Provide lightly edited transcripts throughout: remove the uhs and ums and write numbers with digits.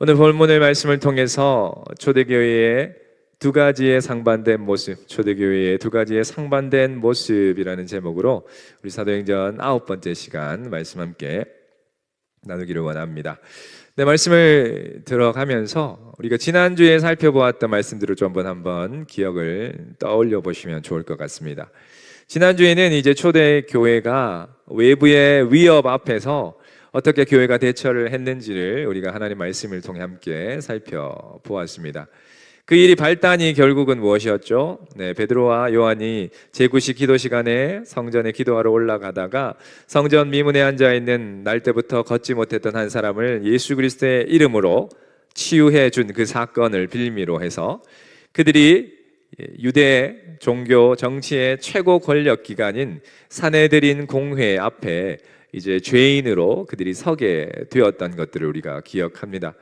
오늘 본문의 말씀을 통해서 초대교회의 두 가지의 상반된 모습, 초대교회의 두 가지의 상반된 모습이라는 제목으로 우리 사도행전 9번째 시간 말씀 함께 나누기를 원합니다. 네, 말씀을 들어가면서 우리가 지난주에 살펴보았던 말씀들을 좀 한번 기억을 떠올려 보시면 좋을 것 같습니다. 지난주에는 이제 초대교회가 외부의 위협 앞에서 어떻게 교회가 대처를 했는지를 우리가 하나님 말씀을 통해 함께 살펴보았습니다. 그 일이 발단이 결국은 무엇이었죠? 네, 베드로와 요한이 제9시 기도 시간에 성전에 기도하러 올라가다가 성전 미문에 앉아 있는 날 때부터 걷지 못했던 한 사람을 예수 그리스도의 이름으로 치유해 준 그 사건을 빌미로 해서 그들이 유대 종교 정치의 최고 권력 기관인 산헤드린 공회 앞에 이제 죄인으로 그들이 서게 되었던 것들을 우리가 기억합니다.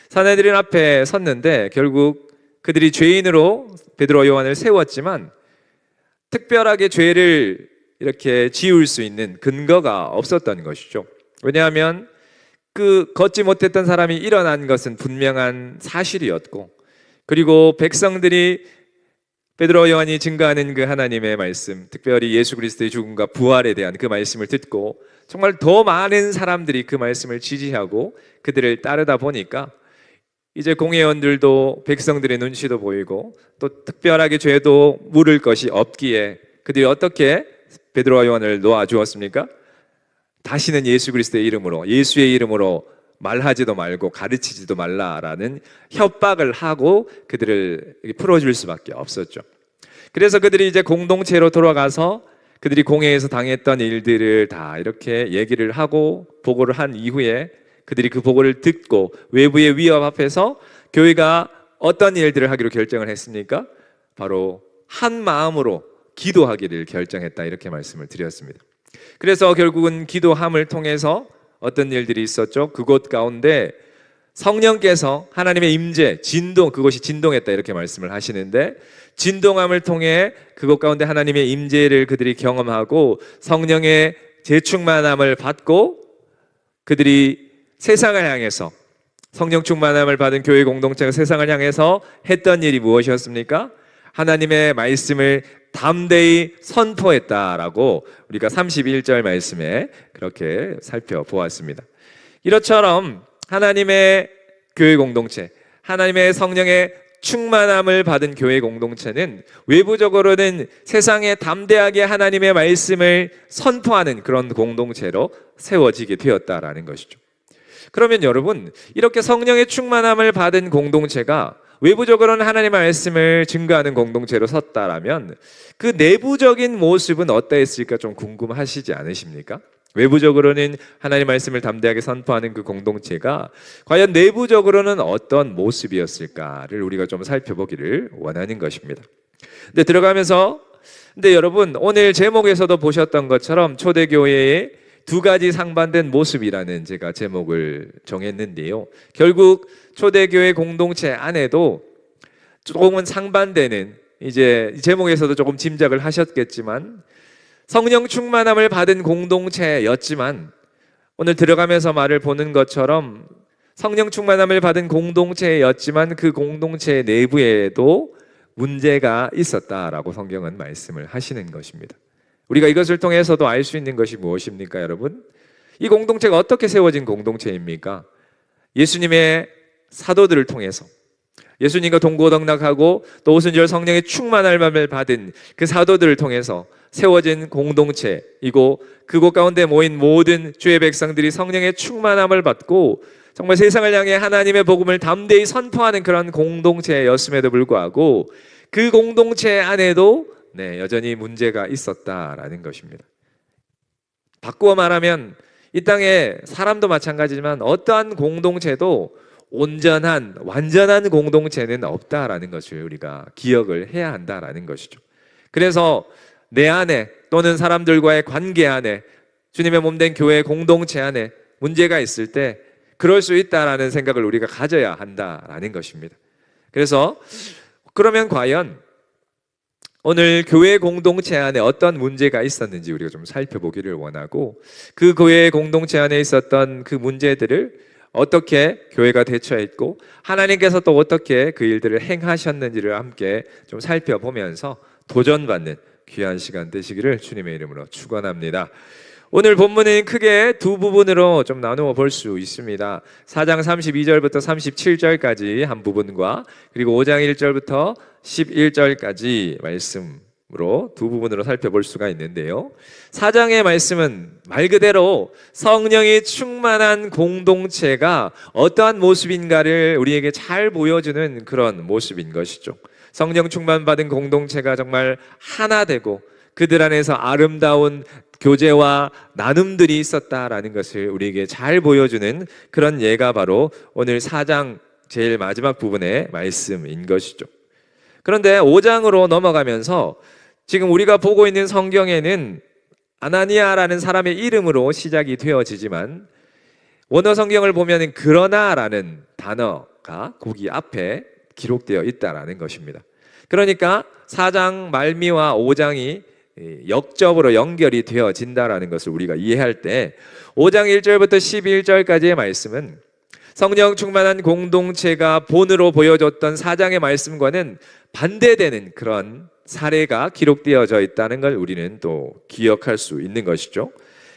산헤드린 앞에 섰는데 결국 그들이 죄인으로 베드로와 요한을 세웠지만 특별하게 죄를 이렇게 지울 수 있는 근거가 없었던 것이죠. 왜냐하면 그 걷지 못했던 사람이 일어난 것은 분명한 사실이었고, 그리고 백성들이 베드로와 요한이 증거하는 그 하나님의 말씀, 특별히 예수 그리스도의 죽음과 부활에 대한 그 말씀을 듣고 정말 더 많은 사람들이 그 말씀을 지지하고 그들을 따르다 보니까 이제 공회원들도 백성들의 눈치도 보이고 또 특별하게 죄도 물을 것이 없기에 그들이 어떻게 베드로와 요한을 놓아주었습니까? 다시는 예수 그리스도의 이름으로, 예수의 이름으로 말하지도 말고 가르치지도 말라라는 협박을 하고 그들을 풀어줄 수밖에 없었죠. 그래서 그들이 이제 공동체로 돌아가서 그들이 공회에서 당했던 일들을 다 이렇게 얘기를 하고 보고를 한 이후에 그들이 그 보고를 듣고 외부의 위협 앞에서 교회가 어떤 일들을 하기로 결정을 했습니까? 바로 한 마음으로 기도하기를 결정했다, 이렇게 말씀을 드렸습니다. 그래서 결국은 기도함을 통해서 어떤 일들이 있었죠? 그곳 가운데 성령께서 하나님의 임재, 진동, 그것이 진동했다, 이렇게 말씀을 하시는데 진동함을 통해 그곳 가운데 하나님의 임재를 그들이 경험하고 성령의 재충만함을 받고 그들이 세상을 향해서, 성령 충만함을 받은 교회 공동체가 세상을 향해서 했던 일이 무엇이었습니까? 하나님의 말씀을 담대히 선포했다라고 우리가 31절 말씀에 그렇게 살펴보았습니다. 이것처럼 하나님의 교회 공동체, 하나님의 성령의 충만함을 받은 교회 공동체는 외부적으로는 세상에 담대하게 하나님의 말씀을 선포하는 그런 공동체로 세워지게 되었다라는 것이죠. 그러면 여러분, 이렇게 성령의 충만함을 받은 공동체가 외부적으로는 하나님의 말씀을 증거하는 공동체로 섰다라면 그 내부적인 모습은 어떠했을까 좀 궁금하시지 않으십니까? 외부적으로는 하나님의 말씀을 담대하게 선포하는 그 공동체가 과연 내부적으로는 어떤 모습이었을까를 우리가 좀 살펴보기를 원하는 것입니다. 근데 여러분, 오늘 제목에서도 보셨던 것처럼 초대교회의 두 가지 상반된 모습이라는 제가 제목을 정했는데요. 결국 초대교회 공동체 안에도 조금은 상반되는, 이제 제목에서도 조금 짐작을 하셨겠지만 성령 충만함을 받은 공동체였지만 오늘 들어가면서 말을 보는 것처럼 성령 충만함을 받은 공동체였지만 그 공동체 내부에도 문제가 있었다라고 성경은 말씀을 하시는 것입니다. 우리가 이것을 통해서도 알 수 있는 것이 무엇입니까, 여러분? 이 공동체가 어떻게 세워진 공동체입니까? 예수님의 사도들을 통해서, 예수님과 동고동락하고 또 오순절 성령의 충만함을 받은 그 사도들을 통해서 세워진 공동체이고, 그곳 가운데 모인 모든 주의 백성들이 성령의 충만함을 받고 정말 세상을 향해 하나님의 복음을 담대히 선포하는 그런 공동체였음에도 불구하고 그 공동체 안에도 여전히 문제가 있었다라는 것입니다. 바꾸어 말하면 이 땅에 사람도 마찬가지지만 어떠한 공동체도 온전한, 완전한 공동체는 없다라는 것을 우리가 기억을 해야 한다라는 것이죠. 그래서 내 안에 또는 사람들과의 관계 안에, 주님의 몸된 교회 공동체 안에 문제가 있을 때 그럴 수 있다라는 생각을 우리가 가져야 한다라는 것입니다. 그래서 그러면 과연 오늘 교회 공동체 안에 어떤 문제가 있었는지 우리가 좀 살펴보기를 원하고, 그 교회 공동체 안에 있었던 그 문제들을 어떻게 교회가 대처했고 하나님께서 또 어떻게 그 일들을 행하셨는지를 함께 좀 살펴보면서 도전받는 귀한 시간 되시기를 주님의 이름으로 축원합니다. 오늘 본문은 크게 두 부분으로 좀 나누어 볼 수 있습니다. 4장 32절부터 37절까지 한 부분과 그리고 5장 1절부터 11절까지 말씀으로 두 부분으로 살펴볼 수가 있는데요. 4장의 말씀은 말 그대로 성령이 충만한 공동체가 어떠한 모습인가를 우리에게 잘 보여주는 그런 모습인 것이죠. 성령 충만받은 공동체가 정말 하나 되고 그들 안에서 아름다운 교제와 나눔들이 있었다라는 것을 우리에게 잘 보여주는 그런 예가 바로 오늘 4장 제일 마지막 부분의 말씀인 것이죠. 그런데 5장으로 넘어가면서 지금 우리가 보고 있는 성경에는 아나니아라는 사람의 이름으로 시작이 되어지지만 원어 성경을 보면 그러나라는 단어가 거기 앞에 기록되어 있다라는 것입니다. 그러니까 4장 말미와 5장이 역접으로 연결이 되어진다라는 것을 우리가 이해할 때 5장 1절부터 11절까지의 말씀은 성령 충만한 공동체가 본으로 보여줬던 4장의 말씀과는 반대되는 그런 사례가 기록되어져 있다는 걸 우리는 또 기억할 수 있는 것이죠.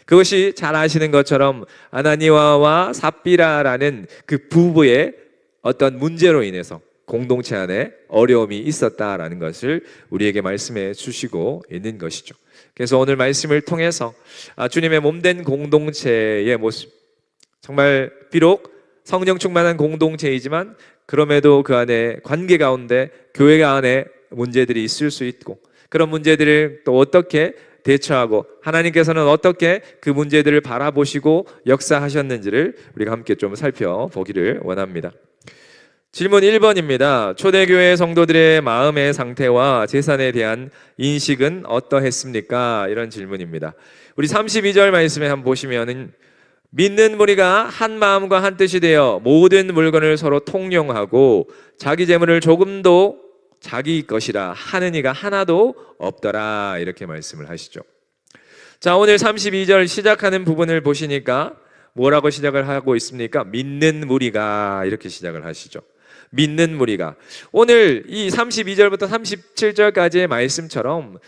그것이 잘 아시는 것처럼 아나니아와 삽비라라는 그 부부의 어떤 문제로 인해서 공동체 안에 어려움이 있었다라는 것을 우리에게 말씀해 주시고 있는 것이죠. 그래서 오늘 말씀을 통해서 주님의 몸된 공동체의 모습, 정말 비록 성령 충만한 공동체이지만 그럼에도 그 안에 관계 가운데 교회 안에 문제들이 있을 수 있고 그런 문제들을 또 어떻게 대처하고 하나님께서는 어떻게 그 문제들을 바라보시고 역사하셨는지를 우리가 함께 좀 살펴보기를 원합니다. 질문 1번입니다. 초대교회 성도들의 마음의 상태와 재산에 대한 인식은 어떠했습니까? 이런 질문입니다. 우리 32절 말씀에 한번 보시면은 믿는 무리가 한 마음과 한 뜻이 되어 모든 물건을 서로 통용하고 자기 재물을 조금도 자기 것이라 하는 이가 하나도 없더라 이렇게 말씀을 하시죠. 자, 오늘 32절 시작하는 부분을 보시니까 뭐라고 시작을 하고 있습니까? 믿는 무리가 이렇게 시작을 하시죠. 믿는 무리가. 오늘 이 32절부터 37절까지의 말씀처럼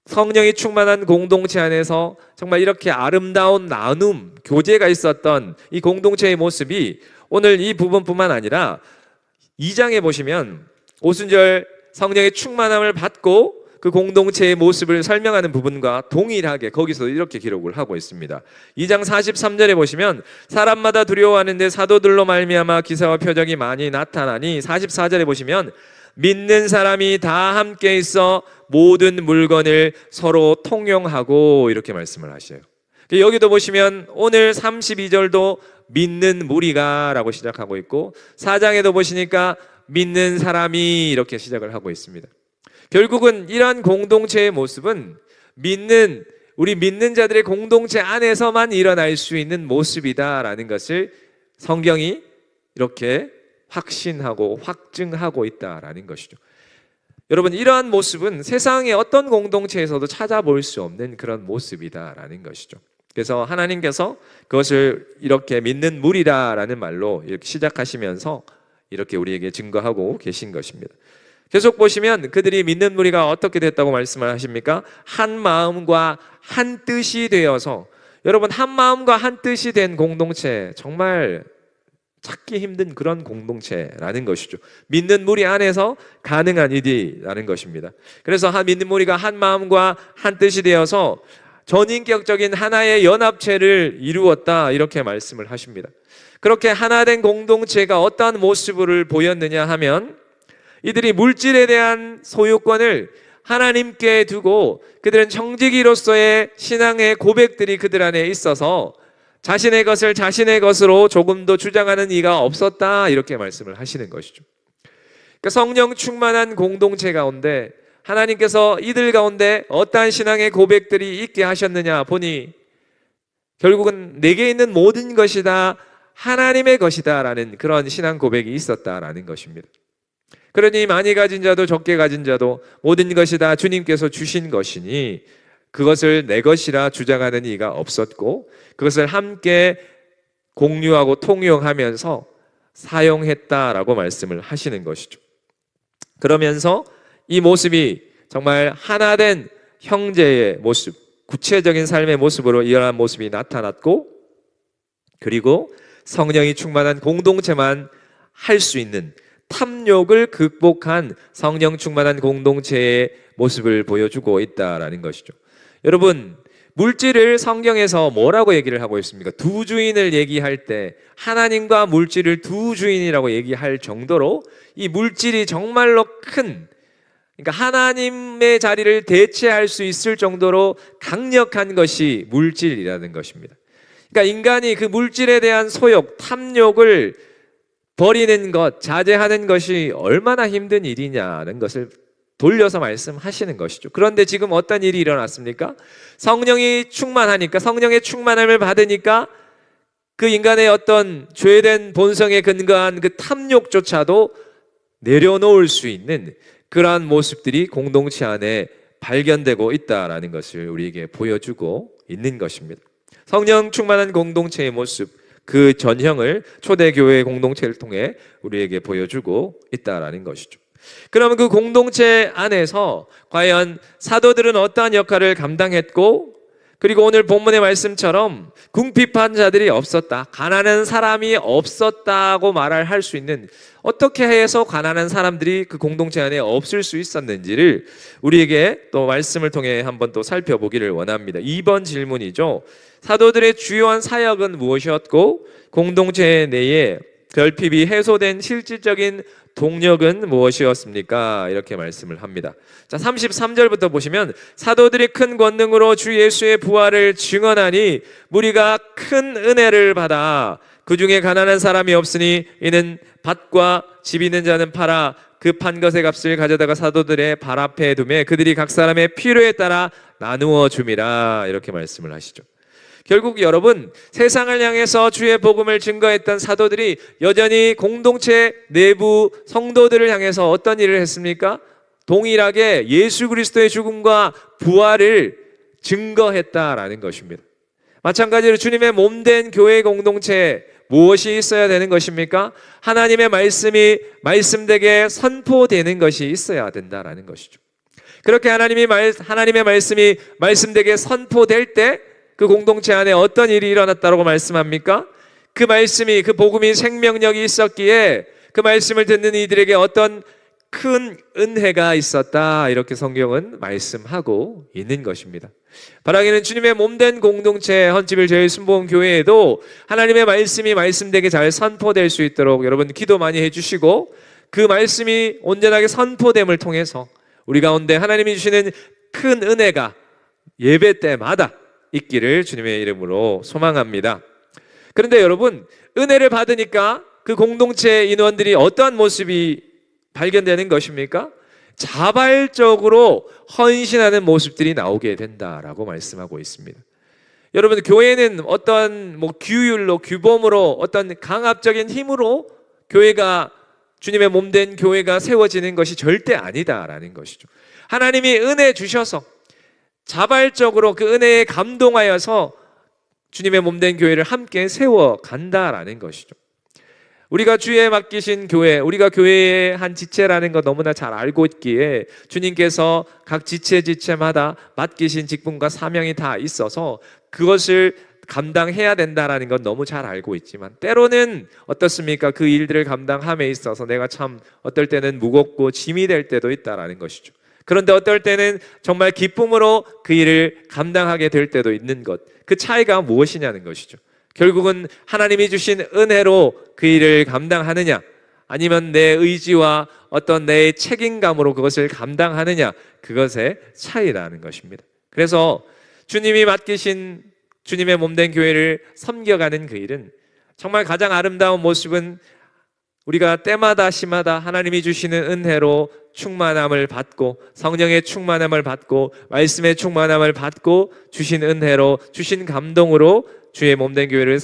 성령이 충만한 공동체 안에서 정말 이렇게 아름다운 나눔, 교제가 있었던 이 공동체의 모습이 오늘 이 부분뿐만 아니라 2장에 보시면 오순절 성령의 충만함을 받고 그 공동체의 모습을 설명하는 부분과 동일하게 거기서 이렇게 기록을 하고 있습니다. 2장 43절에 보시면 사람마다 두려워하는데 사도들로 말미암아 기사와 표적이 많이 나타나니 44절에 보시면 믿는 사람이 다 함께 있어 모든 물건을 서로 통용하고 이렇게 말씀을 하셔요. 여기도 보시면 오늘 32절도 믿는 무리가 라고 시작하고 있고 4장에도 보시니까 믿는 사람이 이렇게 시작을 하고 있습니다. 결국은 이러한 공동체의 모습은 우리 믿는 자들의 공동체 안에서만 일어날 수 있는 모습이다라는 것을 성경이 이렇게 확신하고 확증하고 있다라는 것이죠. 여러분, 이러한 모습은 세상의 어떤 공동체에서도 찾아볼 수 없는 그런 모습이다라는 것이죠. 그래서 하나님께서 그것을 이렇게 믿는 무리다라는 말로 이렇게 시작하시면서 이렇게 우리에게 증거하고 계신 것입니다. 계속 보시면 그들이 믿는 무리가 어떻게 됐다고 말씀을 하십니까? 한 마음과 한 뜻이 되어서. 여러분, 한 마음과 한 뜻이 된 공동체 정말 찾기 힘든 그런 공동체라는 것이죠. 믿는 무리 안에서 가능한 일이라는 것입니다. 그래서 믿는 무리가 한 마음과 한 뜻이 되어서 전인격적인 하나의 연합체를 이루었다 이렇게 말씀을 하십니다. 그렇게 하나 된 공동체가 어떠한 모습을 보였느냐 하면 이들이 물질에 대한 소유권을 하나님께 두고 그들은 청지기로서의 신앙의 고백들이 그들 안에 있어서 자신의 것을 자신의 것으로 조금도 주장하는 이가 없었다 이렇게 말씀을 하시는 것이죠. 그러니까 성령 충만한 공동체 가운데 하나님께서 이들 가운데 어떠한 신앙의 고백들이 있게 하셨느냐 보니 결국은 내게 있는 모든 것이 다 하나님의 것이다 라는 그런 신앙 고백이 있었다라는 것입니다. 그러니 많이 가진 자도 적게 가진 자도 모든 것이 다 주님께서 주신 것이니 그것을 내 것이라 주장하는 이가 없었고 그것을 함께 공유하고 통용하면서 사용했다라고 말씀을 하시는 것이죠. 그러면서 이 모습이 정말 하나된 형제의 모습, 구체적인 삶의 모습으로 이러한 모습이 나타났고, 그리고 성령이 충만한 공동체만 할 수 있는 탐욕을 극복한 성령 충만한 공동체의 모습을 보여주고 있다라는 것이죠. 여러분, 물질을 성경에서 뭐라고 얘기를 하고 있습니까? 두 주인을 얘기할 때 하나님과 물질을 두 주인이라고 얘기할 정도로 이 물질이 정말로 큰, 그러니까 하나님의 자리를 대체할 수 있을 정도로 강력한 것이 물질이라는 것입니다. 그러니까 인간이 그 물질에 대한 소욕, 탐욕을 버리는 것, 자제하는 것이 얼마나 힘든 일이냐는 것을 돌려서 말씀하시는 것이죠. 그런데 지금 어떤 일이 일어났습니까? 성령이 충만하니까, 성령의 충만함을 받으니까 그 인간의 어떤 죄된 본성에 근거한 그 탐욕조차도 내려놓을 수 있는 그러한 모습들이 공동체 안에 발견되고 있다라는 것을 우리에게 보여주고 있는 것입니다. 성령 충만한 공동체의 모습, 그 전형을 초대교회 공동체를 통해 우리에게 보여주고 있다라는 것이죠. 그러면 그 공동체 안에서 과연 사도들은 어떠한 역할을 감당했고, 그리고 오늘 본문의 말씀처럼 궁핍한 자들이 없었다, 가난한 사람이 없었다고 할 수 있는, 어떻게 해서 가난한 사람들이 그 공동체 안에 없을 수 있었는지를 우리에게 또 말씀을 통해 한번 또 살펴보기를 원합니다. 2번 질문이죠. 사도들의 주요한 사역은 무엇이었고 공동체 내에 결핍이 해소된 실질적인 동력은 무엇이었습니까? 이렇게 말씀을 합니다. 자, 33절부터 보시면 사도들이 큰 권능으로 주 예수의 부활을 증언하니 무리가 큰 은혜를 받아 그 중에 가난한 사람이 없으니 이는 밭과 집 있는 자는 팔아 그 판 것의 값을 가져다가 사도들의 발 앞에 두매 그들이 각 사람의 필요에 따라 나누어 줌이라. 이렇게 말씀을 하시죠. 결국 여러분, 세상을 향해서 주의 복음을 증거했던 사도들이 여전히 공동체 내부 성도들을 향해서 어떤 일을 했습니까? 동일하게 예수 그리스도의 죽음과 부활을 증거했다라는 것입니다. 마찬가지로 주님의 몸된 교회 공동체 무엇이 있어야 되는 것입니까? 하나님의 말씀이 말씀되게 선포되는 것이 있어야 된다라는 것이죠. 그렇게 하나님의 말씀이 말씀되게 선포될 때 그 공동체 안에 어떤 일이 일어났다고 말씀합니까? 그 말씀이, 그 복음이 생명력이 있었기에 그 말씀을 듣는 이들에게 어떤 큰 은혜가 있었다, 이렇게 성경은 말씀하고 있는 것입니다. 바라기는 주님의 몸된 공동체 헌집을 제일 순복음 교회에도 하나님의 말씀이 말씀되게 잘 선포될 수 있도록 여러분 기도 많이 해주시고, 그 말씀이 온전하게 선포됨을 통해서 우리 가운데 하나님이 주시는 큰 은혜가 예배 때마다 있기를 주님의 이름으로 소망합니다. 그런데 여러분, 은혜를 받으니까 그 공동체 인원들이 어떠한 모습이 발견되는 것입니까? 자발적으로 헌신하는 모습들이 나오게 된다라고 말씀하고 있습니다. 여러분, 교회는 어떤 규율로, 규범으로, 어떤 강압적인 힘으로 교회가, 주님의 몸된 교회가 세워지는 것이 절대 아니다라는 것이죠. 하나님이 은혜 주셔서 자발적으로 그 은혜에 감동하여서 주님의 몸된 교회를 함께 세워간다라는 것이죠. 우리가 주에 맡기신 교회, 우리가 교회의 한 지체라는 거 너무나 잘 알고 있기에 주님께서 각 지체마다 맡기신 직분과 사명이 다 있어서 그것을 감당해야 된다라는 건 너무 잘 알고 있지만, 때로는 어떻습니까? 그 일들을 감당함에 있어서 내가 참 어떨 때는 무겁고 짐이 될 때도 있다라는 것이죠. 그런데 어떨 때는 정말 기쁨으로 그 일을 감당하게 될 때도 있는 것, 그 차이가 무엇이냐는 것이죠. 결국은 하나님이 주신 은혜로 그 일을 감당하느냐, 아니면 내 의지와 어떤 내 책임감으로 그것을 감당하느냐, 그것의 차이라는 것입니다. 그래서 주님이 맡기신 주님의 몸된 교회를 섬겨가는 그 일은 정말 가장 아름다운 모습은 우리가 때마다 시마다 하나님이 주시는 은혜로 충만함을 받고, 성령의 충만함을 받고, 말씀의 충만함을 받고, 주신 은혜로, 주신 감동으로 주의 몸된 교회를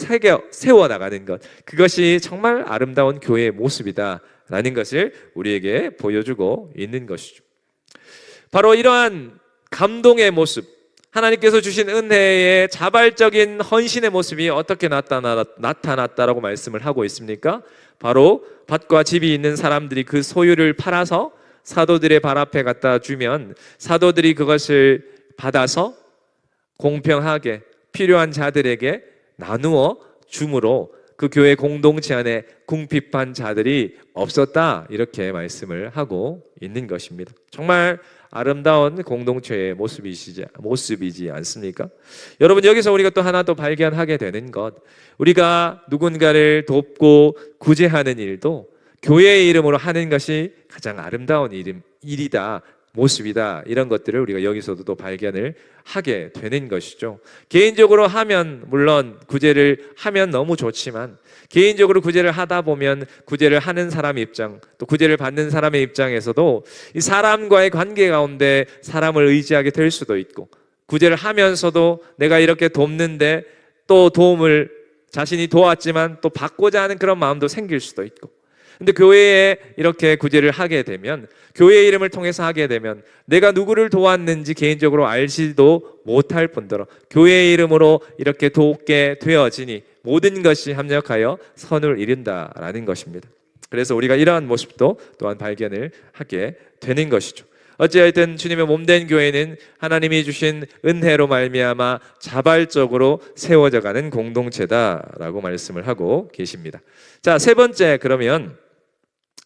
세워나가는 것, 그것이 정말 아름다운 교회의 모습이다라는 것을 우리에게 보여주고 있는 것이죠. 바로 이러한 감동의 모습, 하나님께서 주신 은혜의 자발적인 헌신의 모습이 어떻게 나타났다라고 말씀을 하고 있습니까? 바로 밭과 집이 있는 사람들이 그 소유를 팔아서 사도들의 발 앞에 갖다 주면 사도들이 그것을 받아서 공평하게 필요한 자들에게 나누어 줌으로 그 교회 공동체 안에 궁핍한 자들이 없었다, 이렇게 말씀을 하고 있는 것입니다. 정말 아름다운 공동체의 모습이지 않습니까? 여러분, 여기서 우리가 또 하나 더 발견하게 되는 것, 우리가 누군가를 돕고 구제하는 일도 교회의 이름으로 하는 것이 가장 아름다운 일이다, 모습이다, 이런 것들을 우리가 여기서도 또 발견을 하게 되는 것이죠. 개인적으로 하면, 물론 구제를 하면 너무 좋지만 개인적으로 구제를 하다 보면 구제를 하는 사람 입장, 또 구제를 받는 사람의 입장에서도 이 사람과의 관계 가운데 사람을 의지하게 될 수도 있고, 구제를 하면서도 내가 이렇게 돕는데 또 도움을 자신이 도왔지만 또 받고자 하는 그런 마음도 생길 수도 있고, 근데 교회에 이렇게 구제를 하게 되면, 교회의 이름을 통해서 하게 되면 내가 누구를 도왔는지 개인적으로 알지도 못할 뿐더러 교회의 이름으로 이렇게 돕게 되어지니 모든 것이 합력하여 선을 이룬다라는 것입니다. 그래서 우리가 이러한 모습도 또한 발견을 하게 되는 것이죠. 어찌하여든 주님의 몸된 교회는 하나님이 주신 은혜로 말미암아 자발적으로 세워져가는 공동체다라고 말씀을 하고 계십니다. 자, 세 번째, 그러면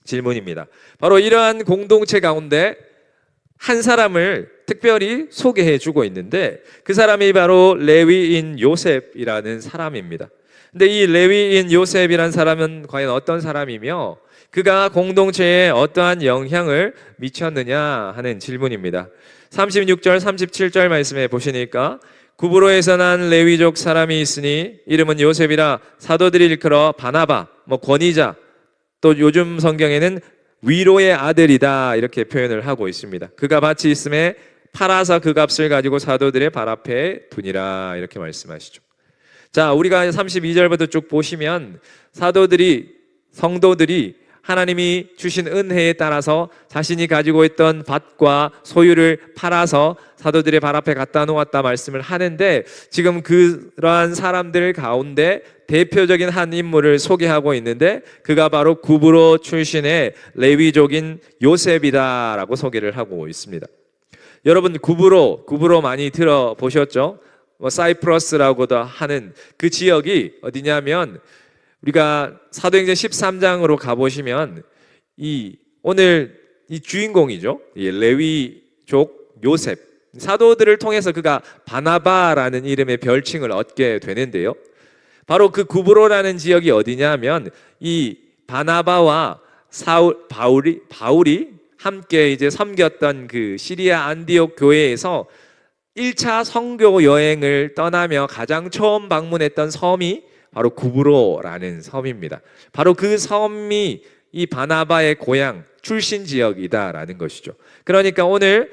질문입니다. 바로 이러한 공동체 가운데 한 사람을 특별히 소개해 주고 있는데, 그 사람이 바로 레위인 요셉이라는 사람입니다. 근데 이 레위인 요셉이라는 사람은 과연 어떤 사람이며 그가 공동체에 어떠한 영향을 미쳤느냐 하는 질문입니다. 36절 37절 말씀에 보시니까, 구브로에서 난 레위족 사람이 있으니 이름은 요셉이라 사도들이 일컬어 바나바, 권위자, 또 요즘 성경에는 위로의 아들이다, 이렇게 표현을 하고 있습니다. 그가 밭이 있음에 팔아서 그 값을 가지고 사도들의 발 앞에 두니라, 이렇게 말씀하시죠. 자, 우리가 32절부터 쭉 보시면 성도들이 하나님이 주신 은혜에 따라서 자신이 가지고 있던 밭과 소유를 팔아서 사도들의 발 앞에 갖다 놓았다 말씀을 하는데, 지금 그러한 사람들 가운데 대표적인 한 인물을 소개하고 있는데, 그가 바로 구브로 출신의 레위족인 요셉이다라고 소개를 하고 있습니다. 여러분, 구브로 많이 들어보셨죠? 사이프러스라고도 하는 그 지역이 어디냐면, 우리가 사도행전 13장으로 가보시면 오늘 이 주인공이죠. 레위족 요셉, 사도들을 통해서 그가 바나바라는 이름의 별칭을 얻게 되는데요. 바로 그 구브로라는 지역이 어디냐면, 이 바나바와 바울이 함께 이제 섬겼던 그 시리아 안디옥 교회에서 1차 선교 여행을 떠나며 가장 처음 방문했던 섬이 바로 구브로라는 섬입니다. 바로 그 섬이 이 바나바의 고향 출신 지역이다라는 것이죠. 그러니까 오늘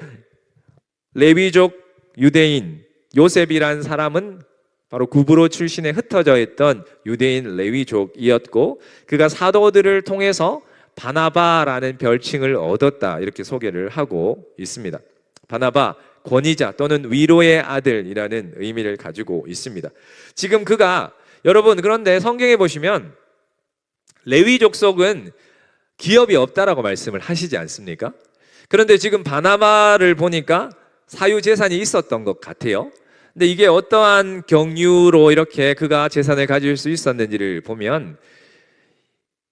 레위족 유대인 요셉이라는 사람은 바로 구브로 출신에 흩어져 있던 유대인 레위족이었고, 그가 사도들을 통해서 바나바라는 별칭을 얻었다, 이렇게 소개를 하고 있습니다. 바나바, 권위자 또는 위로의 아들이라는 의미를 가지고 있습니다. 지금 그가, 여러분, 그런데 성경에 보시면 레위 족속은 기업이 없다라고 말씀을 하시지 않습니까? 그런데 지금 바나바를 보니까 사유재산이 있었던 것 같아요. 근데 이게 어떠한 경유로 이렇게 그가 재산을 가질 수 있었는지를 보면,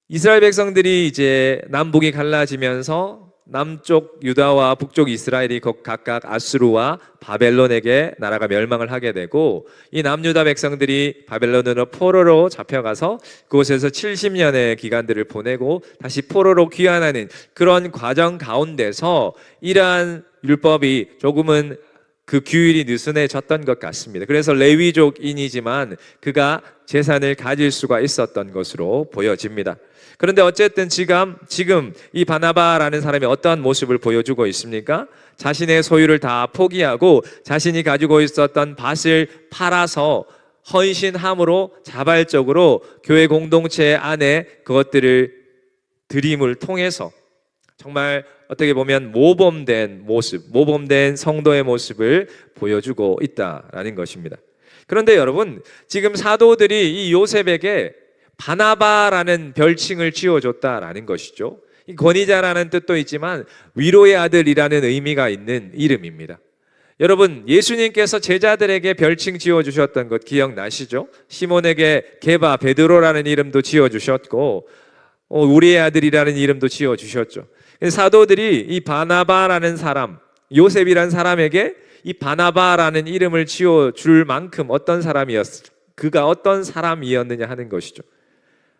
이스라엘 백성들이 이제 남북이 갈라지면서 남쪽 유다와 북쪽 이스라엘이 각각 아수르와 바벨론에게 나라가 멸망을 하게 되고, 이 남유다 백성들이 바벨론으로 포로로 잡혀가서 그곳에서 70년의 기간들을 보내고 다시 포로로 귀환하는 그런 과정 가운데서 이러한 율법이 조금은 그 규율이 느슨해졌던 것 같습니다. 그래서 레위족인이지만 그가 재산을 가질 수가 있었던 것으로 보여집니다. 그런데 어쨌든 지금 이 바나바라는 사람이 어떠한 모습을 보여주고 있습니까? 자신의 소유를 다 포기하고 자신이 가지고 있었던 밭을 팔아서 헌신함으로 자발적으로 교회 공동체 안에 그것들을 드림을 통해서 정말 어떻게 보면 모범된 모습, 모범된 성도의 모습을 보여주고 있다라는 것입니다. 그런데 여러분, 지금 사도들이 이 요셉에게 바나바라는 별칭을 지어줬다라는 것이죠. 이 권위자라는 뜻도 있지만 위로의 아들이라는 의미가 있는 이름입니다. 여러분, 예수님께서 제자들에게 별칭 지어주셨던 것 기억나시죠? 시몬에게 게바, 베드로라는 이름도 지어주셨고 우리의 아들이라는 이름도 지어주셨죠. 사도들이 이 바나바라는 사람, 요셉이라는 사람에게 이 바나바라는 이름을 지어줄 만큼 그가 어떤 사람이었느냐 하는 것이죠.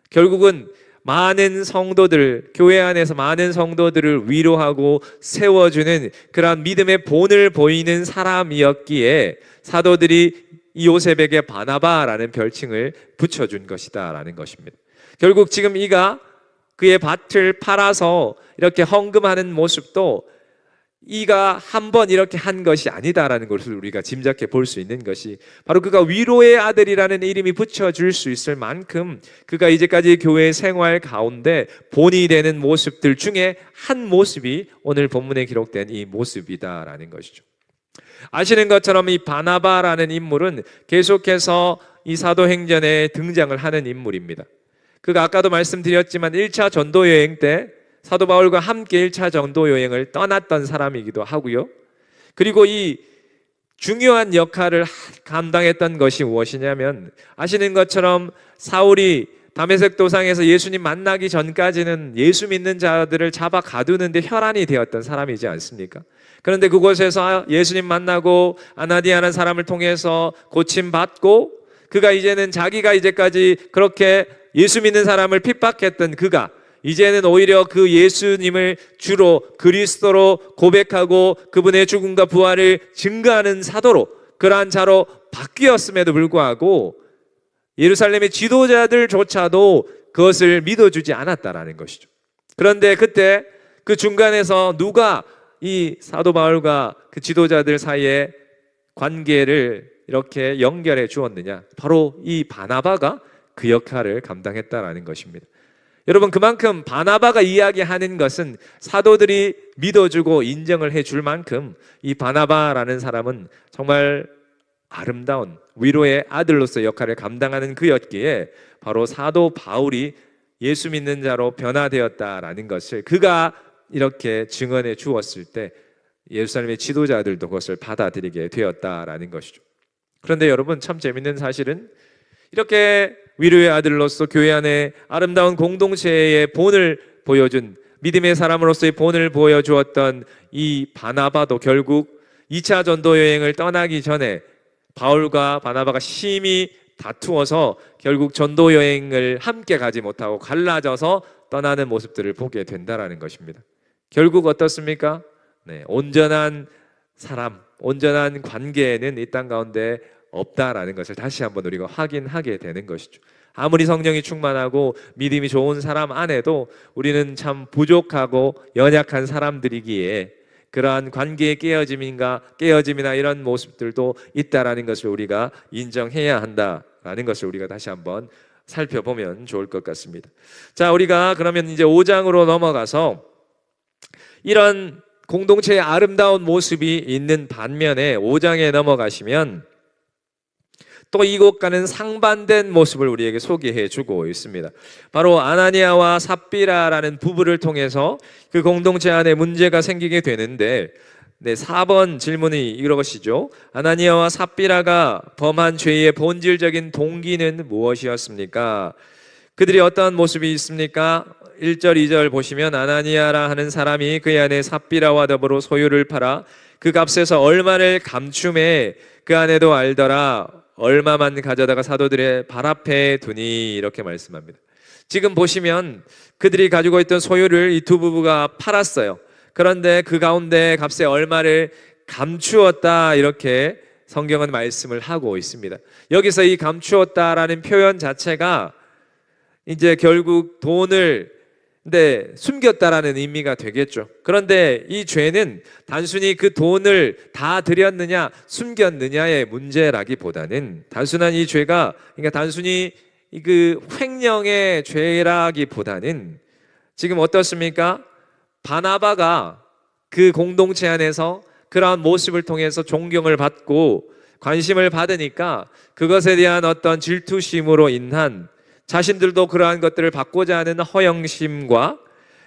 결국은 많은 성도들, 교회 안에서 많은 성도들을 위로하고 세워주는 그런 믿음의 본을 보이는 사람이었기에 사도들이 이 요셉에게 바나바라는 별칭을 붙여준 것이다라는 것입니다. 결국 지금 이가 그의 밭을 팔아서 이렇게 헌금하는 모습도 이가 한번 이렇게 한 것이 아니다라는 것을 우리가 짐작해 볼 수 있는 것이 바로 그가 위로의 아들이라는 이름이 붙여줄 수 있을 만큼 그가 이제까지 교회 생활 가운데 본이 되는 모습들 중에 한 모습이 오늘 본문에 기록된 이 모습이다라는 것이죠. 아시는 것처럼 이 바나바라는 인물은 계속해서 이 사도행전에 등장을 하는 인물입니다. 그가 아까도 말씀드렸지만 1차 전도 여행 때 사도 바울과 함께 1차 전도 여행을 떠났던 사람이기도 하고요. 그리고 이 중요한 역할을 감당했던 것이 무엇이냐면 아시는 것처럼 사울이 다메섹 도상에서 예수님 만나기 전까지는 예수 믿는 자들을 잡아 가두는데 혈안이 되었던 사람이지 않습니까? 그런데 그곳에서 예수님 만나고 아나니아라는 사람을 통해서 고침받고 그가 이제는 자기가 이제까지 그렇게 예수 믿는 사람을 핍박했던 그가 이제는 오히려 그 예수님을 주로 그리스도로 고백하고 그분의 죽음과 부활을 증거하는 사도로 그러한 자로 바뀌었음에도 불구하고 예루살렘의 지도자들조차도 그것을 믿어주지 않았다라는 것이죠. 그런데 그때 그 중간에서 누가 이 사도 바울과 그 지도자들 사이에 관계를 이렇게 연결해 주었느냐? 바로 이 바나바가 그 역할을 감당했다라는 것입니다. 여러분, 그만큼 바나바가 이야기하는 것은 사도들이 믿어주고 인정을 해줄 만큼 이 바나바라는 사람은 정말 아름다운 위로의 아들로서 역할을 감당하는 그였기에 바로 사도 바울이 예수 믿는 자로 변화되었다라는 것을 그가 이렇게 증언해 주었을 때 예루살렘의 지도자들도 그것을 받아들이게 되었다라는 것이죠. 그런데 여러분, 참 재밌는 사실은 이렇게 위로의 아들로서 교회 안에 아름다운 공동체의 본을 보여준 믿음의 사람으로서의 본을 보여주었던 이 바나바도 결국 2차 전도 여행을 떠나기 전에 바울과 바나바가 심히 다투어서 결국 전도 여행을 함께 가지 못하고 갈라져서 떠나는 모습들을 보게 된다라는 것입니다. 결국 어떻습니까? 온전한 사람, 온전한 관계는 이 땅 가운데 없다라는 것을 다시 한번 우리가 확인하게 되는 것이죠. 아무리 성령이 충만하고 믿음이 좋은 사람 안에도 우리는 참 부족하고 연약한 사람들이기에 그러한 관계의 깨어짐이나 이런 모습들도 있다라는 것을 우리가 인정해야 한다라는 것을 우리가 다시 한번 살펴보면 좋을 것 같습니다. 자, 우리가 그러면 이제 5장으로 넘어가서 이런 공동체의 아름다운 모습이 있는 반면에 5장에 넘어가시면 또 이것과는 상반된 모습을 우리에게 소개해 주고 있습니다. 바로 아나니아와 삽비라라는 부부를 통해서 그 공동체 안에 문제가 생기게 되는데 4번 질문이 이것이죠. 아나니아와 삽비라가 범한 죄의 본질적인 동기는 무엇이었습니까? 그들이 어떤 모습이 있습니까? 1절, 2절 보시면 아나니아라 하는 사람이 그의 아내 삽비라와 더불어 소유를 팔아 그 값에서 얼마를 감춤해 그 아내도 알더라. 얼마만 가져다가 사도들의 발 앞에 두니 이렇게 말씀합니다. 지금 보시면 그들이 가지고 있던 소유를 이 두 부부가 팔았어요. 그런데 그 가운데 값에 얼마를 감추었다 이렇게 성경은 말씀을 하고 있습니다. 여기서 이 감추었다라는 표현 자체가 이제 결국 돈을 숨겼다라는 의미가 되겠죠. 그런데 이 죄는 단순히 그 돈을 다 드렸느냐 숨겼느냐의 문제라기보다는 단순한 이 죄가 그러니까 단순히 그 횡령의 죄라기보다는 지금 어떻습니까? 바나바가 그 공동체 안에서 그러한 모습을 통해서 존경을 받고 관심을 받으니까 그것에 대한 어떤 질투심으로 인한 자신들도 그러한 것들을 받고자 하는 허영심과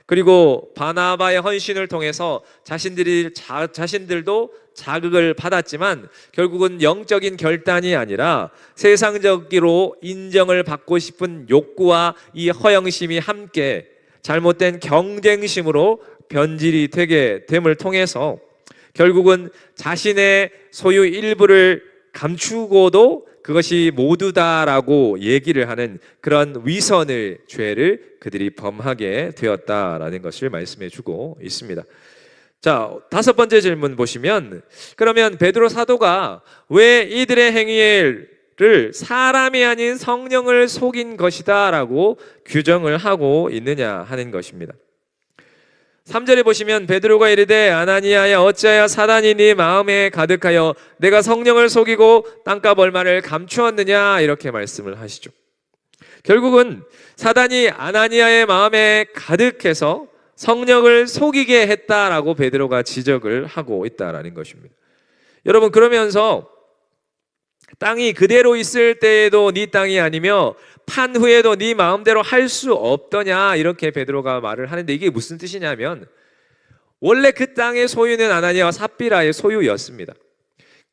그리고 바나바의 헌신을 통해서 자신들도 자극을 받았지만 결국은 영적인 결단이 아니라 세상적으로 인정을 받고 싶은 욕구와 이 허영심이 함께 잘못된 경쟁심으로 변질이 되게 됨을 통해서 결국은 자신의 소유 일부를 감추고도 그것이 모두다라고 얘기를 하는 그런 위선의 죄를 그들이 범하게 되었다라는 것을 말씀해 주고 있습니다. 자, 5번째 질문 보시면 그러면 베드로 사도가 왜 이들의 행위를 사람이 아닌 성령을 속인 것이다라고 규정을 하고 있느냐 하는 것입니다. 3절에 보시면 베드로가 이르되 아나니아야 어찌하여 사단이 네 마음에 가득하여 내가 성령을 속이고 땅값 얼마를 감추었느냐 이렇게 말씀을 하시죠. 결국은 사단이 아나니아의 마음에 가득해서 성령을 속이게 했다라고 베드로가 지적을 하고 있다라는 것입니다. 여러분, 그러면서 땅이 그대로 있을 때에도 네 땅이 아니며 판 후에도 네 마음대로 할 수 없더냐 이렇게 베드로가 말을 하는데 이게 무슨 뜻이냐면 원래 그 땅의 소유는 아나니아와 삽비라의 소유였습니다.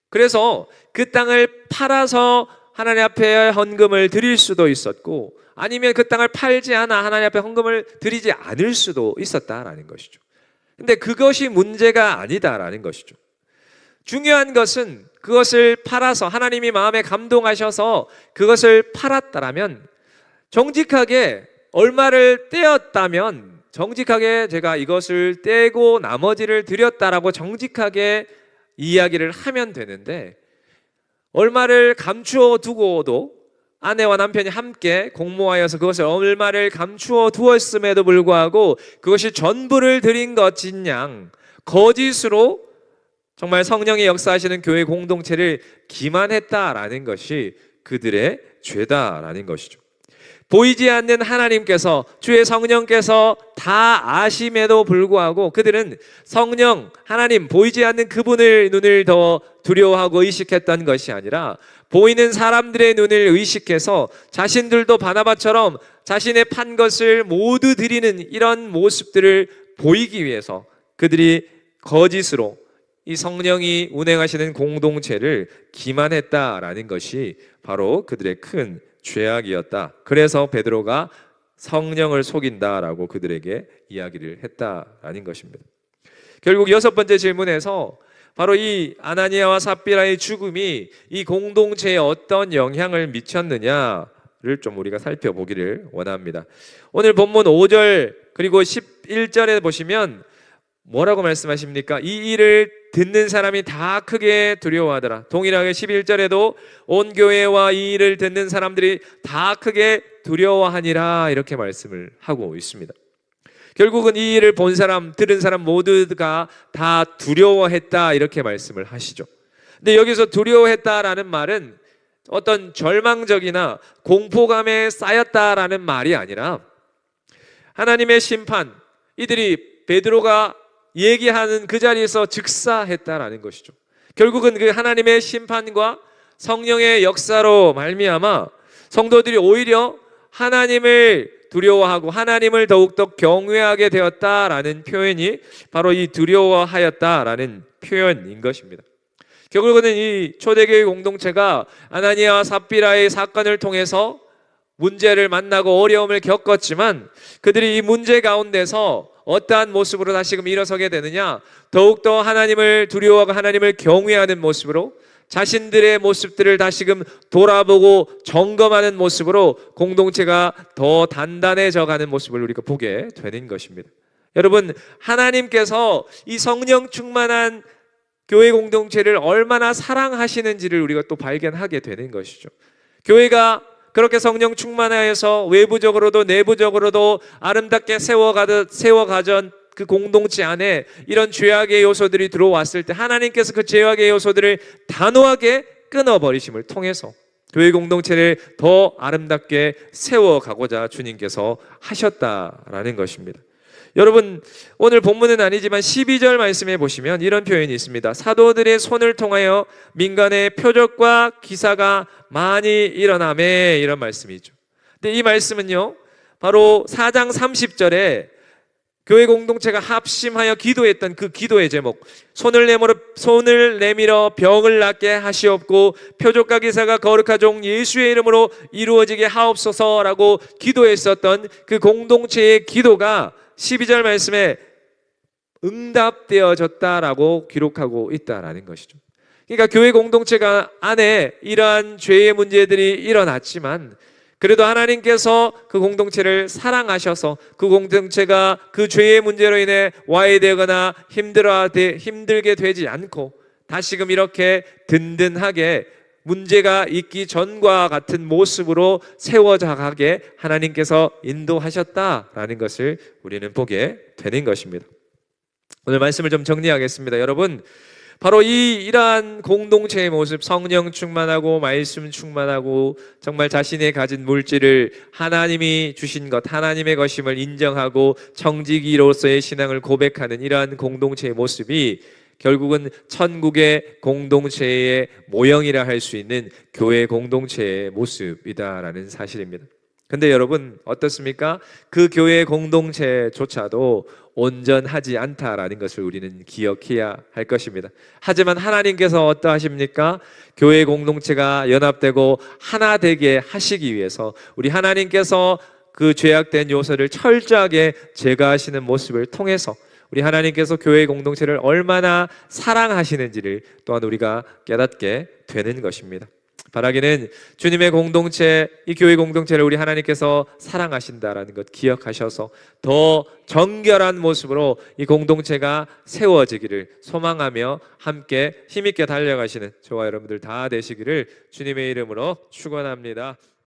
그래서 그 땅을 팔아서 하나님 앞에 헌금을 드릴 수도 있었고 아니면 그 땅을 팔지 않아 하나님 앞에 헌금을 드리지 않을 수도 있었다라는 것이죠. 근데 그것이 문제가 아니다라는 것이죠. 중요한 것은 그것을 팔아서 하나님이 마음에 감동하셔서 그것을 팔았다라면 정직하게 얼마를 떼었다면 정직하게 제가 이것을 떼고 나머지를 드렸다라고 정직하게 이야기를 하면 되는데 얼마를 감추어 두고도 아내와 남편이 함께 공모하여서 그것을 얼마를 감추어 두었음에도 불구하고 그것이 전부를 드린 것인 양 거짓으로 정말 성령이 역사하시는 교회 공동체를 기만했다라는 것이 그들의 죄다라는 것이죠. 보이지 않는 하나님께서 주의 성령께서 다 아심에도 불구하고 그들은 성령 하나님 보이지 않는 그분의 눈을 더 두려워하고 의식했던 것이 아니라 보이는 사람들의 눈을 의식해서 자신들도 바나바처럼 자신의 판 것을 모두 드리는 이런 모습들을 보이기 위해서 그들이 거짓으로 이 성령이 운행하시는 공동체를 기만했다라는 것이 바로 그들의 큰 죄악이었다. 그래서 베드로가 성령을 속인다라고 그들에게 이야기를 했다라는 것입니다. 결국 6번째 질문에서 바로 이 아나니아와 삽비라의 죽음이 이 공동체에 어떤 영향을 미쳤느냐를 좀 우리가 살펴보기를 원합니다. 오늘 본문 5절 그리고 11절에 보시면 뭐라고 말씀하십니까? 이 일을 듣는 사람이 다 크게 두려워하더라. 동일하게 11절에도 온 교회와 이 일을 듣는 사람들이 다 크게 두려워하니라 이렇게 말씀을 하고 있습니다. 결국은 이 일을 본 사람, 들은 사람 모두가 다 두려워했다 이렇게 말씀을 하시죠. 근데 여기서 두려워했다라는 말은 어떤 절망적이나 공포감에 쌓였다라는 말이 아니라 하나님의 심판, 이들이 베드로가 얘기하는 그 자리에서 즉사했다라는 것이죠. 결국은 그 하나님의 심판과 성령의 역사로 말미암아 성도들이 오히려 하나님을 두려워하고 하나님을 더욱더 경외하게 되었다라는 표현이 바로 이 두려워하였다라는 표현인 것입니다. 결국은 이 초대교회 공동체가 아나니아와 삽비라의 사건을 통해서 문제를 만나고 어려움을 겪었지만 그들이 이 문제 가운데서 어떠한 모습으로 다시금 일어서게 되느냐? 더욱더 하나님을 두려워하고 하나님을 경외하는 모습으로 자신들의 모습들을 다시금 돌아보고 점검하는 모습으로 공동체가 더 단단해져 가는 모습을 우리가 보게 되는 것입니다. 여러분, 하나님께서 이 성령 충만한 교회 공동체를 얼마나 사랑하시는지를 우리가 또 발견하게 되는 것이죠. 교회가 그렇게 성령 충만하여서 외부적으로도 내부적으로도 아름답게 세워가던 그 공동체 안에 이런 죄악의 요소들이 들어왔을 때 하나님께서 그 죄악의 요소들을 단호하게 끊어버리심을 통해서 교회 공동체를 더 아름답게 세워가고자 주님께서 하셨다라는 것입니다. 여러분, 오늘 본문은 아니지만 12절 말씀에 보시면 이런 표현이 있습니다. 사도들의 손을 통하여 민간의 표적과 기사가 많이 일어나매, 이런 말씀이 있죠. 근데 이 말씀은요, 바로 4장 30절에 교회 공동체가 합심하여 기도했던 그 기도의 제목, 손을 내밀어 병을 낫게 하시옵고 표적과 기사가 거룩한 종 예수의 이름으로 이루어지게 하옵소서라고 기도했었던 그 공동체의 기도가 12절 말씀에 응답되어졌다라고 기록하고 있다라는 것이죠. 그러니까 교회 공동체가 안에 이러한 죄의 문제들이 일어났지만 그래도 하나님께서 그 공동체를 사랑하셔서 그 공동체가 그 죄의 문제로 인해 와해되거나 힘들게 되지 않고 다시금 이렇게 든든하게 문제가 있기 전과 같은 모습으로 세워져 가게 하나님께서 인도하셨다라는 것을 우리는 보게 되는 것입니다. 오늘 말씀을 좀 정리하겠습니다. 여러분, 바로 이러한 공동체의 모습, 성령 충만하고 말씀 충만하고 정말 자신의 가진 물질을 하나님이 주신 것, 하나님의 것임을 인정하고 청지기로서의 신앙을 고백하는 이러한 공동체의 모습이 결국은 천국의 공동체의 모형이라 할 수 있는 교회 공동체의 모습이다라는 사실입니다. 근데 여러분 어떻습니까? 그 교회 공동체조차도 온전하지 않다라는 것을 우리는 기억해야 할 것입니다. 하지만 하나님께서 어떠하십니까? 교회 공동체가 연합되고 하나 되게 하시기 위해서 우리 하나님께서 그 죄악된 요소를 철저하게 제거하시는 모습을 통해서 우리 하나님께서 교회 공동체를 얼마나 사랑하시는지를 또한 우리가 깨닫게 되는 것입니다. 바라기는 주님의 공동체, 이 교회 공동체를 우리 하나님께서 사랑하신다라는 것 기억하셔서 더 정결한 모습으로 이 공동체가 세워지기를 소망하며 함께 힘있게 달려가시는 저와 여러분들 다 되시기를 주님의 이름으로 축원합니다.